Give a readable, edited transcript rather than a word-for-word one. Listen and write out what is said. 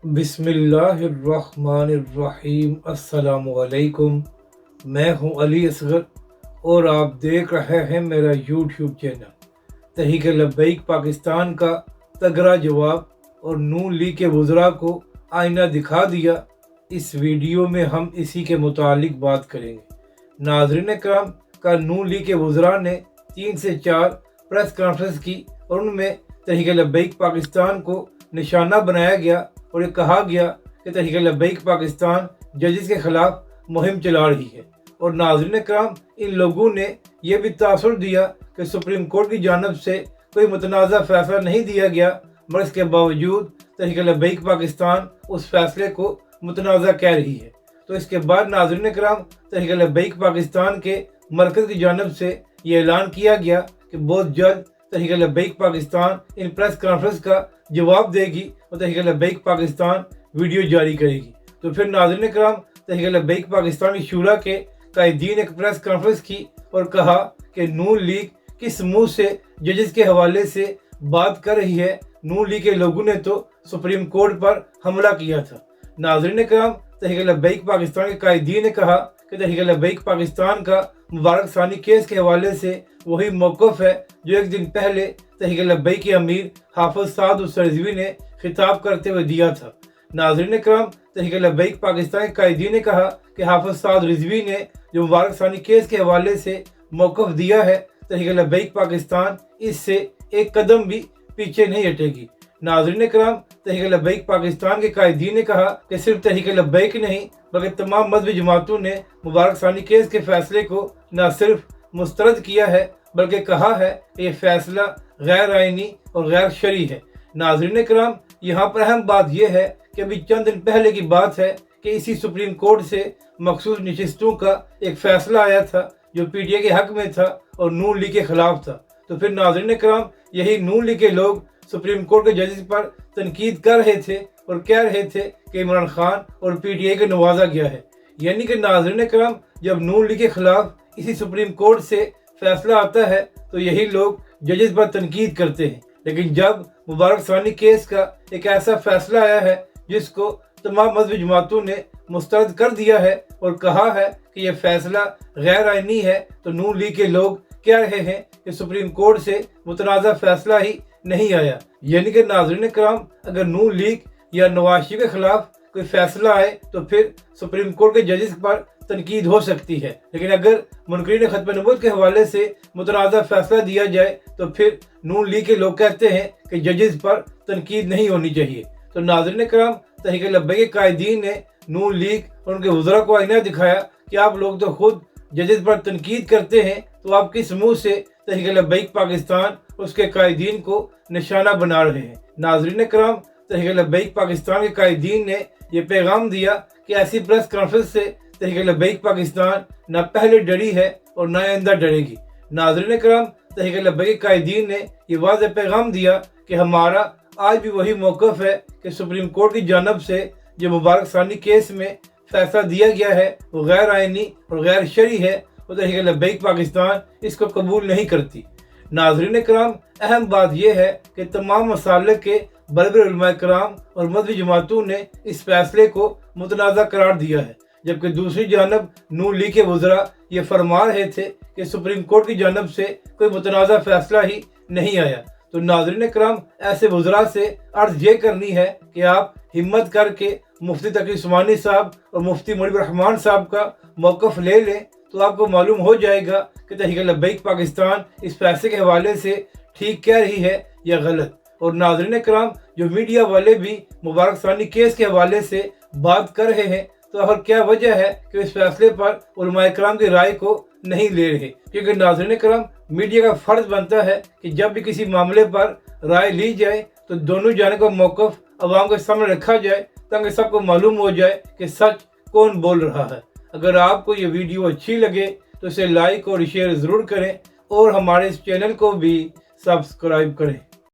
बिस्मिल्लाहिर्रहमानिर्रहीम। अस्सलाम वालेकुम। मैं हूं अली असगर और आप देख रहे हैं मेरा यूट्यूब चैनल तहरीक लब्बैक पाकिस्तान का तगड़ा जवाब और नून लीग के वज़रा को आईना दिखा दिया। इस वीडियो में हम इसी के मुतालिक बात करेंगे। नाज़रीन करम, का नून लीग के वज़रा ने 3 से 4 प्रेस कॉन्फ्रेंस की और उनमें तहरीक लब्बैक पाकिस्तान को निशाना बनाया गया और ये कहा गया कि तहरीक लब्बैक पाकिस्तान जजिस के खिलाफ मुहिम चला रही है। और नाज़रीन करम, इन लोगों ने यह भी तासुर दिया कि सुप्रीम कोर्ट की जानिब से कोई मुतनाज़ा फैसला नहीं दिया गया, मगर इसके बावजूद तहरीक लब्बैक पाकिस्तान उस फैसले को मुतनाज़ा कह रही है। तो इसके बाद नाज़रीन करम, तहरीक लब्बैक पाकिस्तान के मरकज़ की जानिब से ये ऐलान किया गया कि बहुत जल्द तहरीक लब्बैक पाकिस्तान इन प्रेस कॉन्फ्रेंस का जवाब देगी और तहरीक लब्बैक पाकिस्तान वीडियो जारी करेगी। तो फिर नाज़रीन करम, तहरीक लब्बैक पाकिस्तान की शूरा के कायदीन ने एक प्रेस कॉन्फ्रेंस की और कहा कि नून लीग किस मुंह से जजेस के हवाले से बात कर रही है। नून लीग के लोगों ने तो सुप्रीम कोर्ट पर हमला किया था। नाज़रीन करम, तहरीक लब्बैक पाकिस्तान के कायदीन ने कहा कि तहरीक लब्बैक पाकिस्तान का मुबारक सानी केस के हवाले से वही मौक़िफ़ है जो एक दिन पहले तहरीक लब्बैक के अमीर हाफिज साद रिजवी ने खिताब करते हुए दिया था। नाज़रीन करम, तहरीक लब्बैक पाकिस्तान के कायदीन ने कहा कि हाफिज साद रिजवी ने जो मुबारक सानी केस के हवाले से मौक़िफ़ दिया है, तहरीक लब्बैक पाकिस्तान इससे एक कदम भी पीछे नहीं हटेगी। नाज़रीन करम, तहरीक लब्बैक पाकिस्तान के कायदीन ने कहा कि सिर्फ तहरीक लब्बैक नहीं बल्कि तमाम मजहबी जमातों ने मुबारक सानी केस के फैसले को न सिर्फ मुस्तरद किया है बल्कि कहा है कि यह फैसला गैर आइनी और गैर शरई है। नाज़रीन करम, यहाँ पर अहम बात यह है कि अभी चंद दिन पहले की बात है कि इसी सुप्रीम कोर्ट से मखसूस नशिस्तों का एक फैसला आया था जो PTI के हक में था और नून लीग के खिलाफ था। तो फिर नाज़रीन करम, यही नून लीग के लोग सुप्रीम कोर्ट के जजेस पर तनकीद कर रहे थे और कह रहे थे कि इमरान खान और PTI को नवाजा गया है। यानी कि नाज़रीन करम, जब नून लीग के खिलाफ इसी सुप्रीम कोर्ट से फैसला आता है तो यही लोग जजेस पर तनकीद करते हैं। लेकिन जब मुबारक सानी केस का एक ऐसा फैसला आया है जिसको तमाम मजहबी जमातों ने मुस्तरद कर दिया है और कहा है कि यह फैसला गैर आइनी है, तो नून लीग के लोग कह रहे हैं कि सुप्रीम कोर्ट से मुतनाज़ा फैसला ही नहीं आया। यानी कि नाज़रीन करम, अगर नून लीग या नवाज शरीफ के खिलाफ कोई फैसला आए तो फिर सुप्रीम कोर्ट के जजेस पर तनकीद हो सकती है, लेकिन अगर मुनकरीन खत्म नबूवत के हवाले से मुतनाज़ा फैसला दिया जाए तो फिर नून लीग के लोग कहते हैं कि जजेस पर तनकीद नहीं होनी चाहिए। तो नाज़रीन करम, तहरीक लब्बैक के कायदीन ने नून लीग और उनके वज़रा को आईना दिखाया कि आप लोग तो खुद जजेस पर तनकीद करते हैं, तो आप किस मुँह से तहरीक लब्बैक पाकिस्तान उसके कायदीन को निशाना बना रहे हैं। नाज़रीन करम, तहरीक लब्बैक पाकिस्तान के कायदीन ने यह पैगाम दिया कि ऐसी प्रेस कॉन्फ्रेंस से तहरीक लब्बैक पाकिस्तान न पहले डरी है और न आइंदा डरेगी। नाज़रीन करम, तहरीक लब्बैक के कायदीन ने यह वाज़ेह पैगाम दिया कि हमारा आज भी वही मौक़िफ़ है कि सुप्रीम कोर्ट की जानिब से जो मुबारक सानी केस में फैसला दिया गया है वो गैर आइनी और गैर शरई है और तहरीक लब्बैक पाकिस्तान इसको कबूल नहीं करती। नाज़रीन करम, अहम बात यह है कि तमाम मसालिक के बड़े उलमा कराम और मजहबी जमातों ने इस फैसले को मुतनाज़ा करार दिया है, जबकि दूसरी जानब नून लीग के वज़रा ये फरमा रहे थे कि सुप्रीम कोर्ट की जानब से कोई मुतनाज़ा फैसला ही नहीं आया। तो नाज़रीन करम, ऐसे वज़रा से अर्ज़ ये करनी है कि आप हिम्मत करके मुफ्ती तकी उस्मानी साहब और मुफ्ती मुनीब रहमान साहब का मौक़िफ़ ले लें, तो आपको मालूम हो जाएगा कि तहरीक लब्बैक पाकिस्तान इस फैसले के हवाले से ठीक कह रही है या गलत। और नाज़रीन करम, जो मीडिया वाले भी मुबारक सानी केस के हवाले से बात कर रहे हैं, तो आखिर क्या वजह है कि इस फैसले पर उलमाए कराम की राय को नहीं ले रहे? क्योंकि नाज़रीन करम, मीडिया का फ़र्ज बनता है कि जब भी किसी मामले पर राय ली जाए तो दोनों जानिब का मौक़िफ़ अवाम के सामने रखा जाए ताकि सबको मालूम हो जाए कि सच कौन बोल रहा है। अगर आपको ये वीडियो अच्छी लगे तो इसे लाइक और शेयर ज़रूर करें और हमारे इस चैनल को भी सब्सक्राइब करें।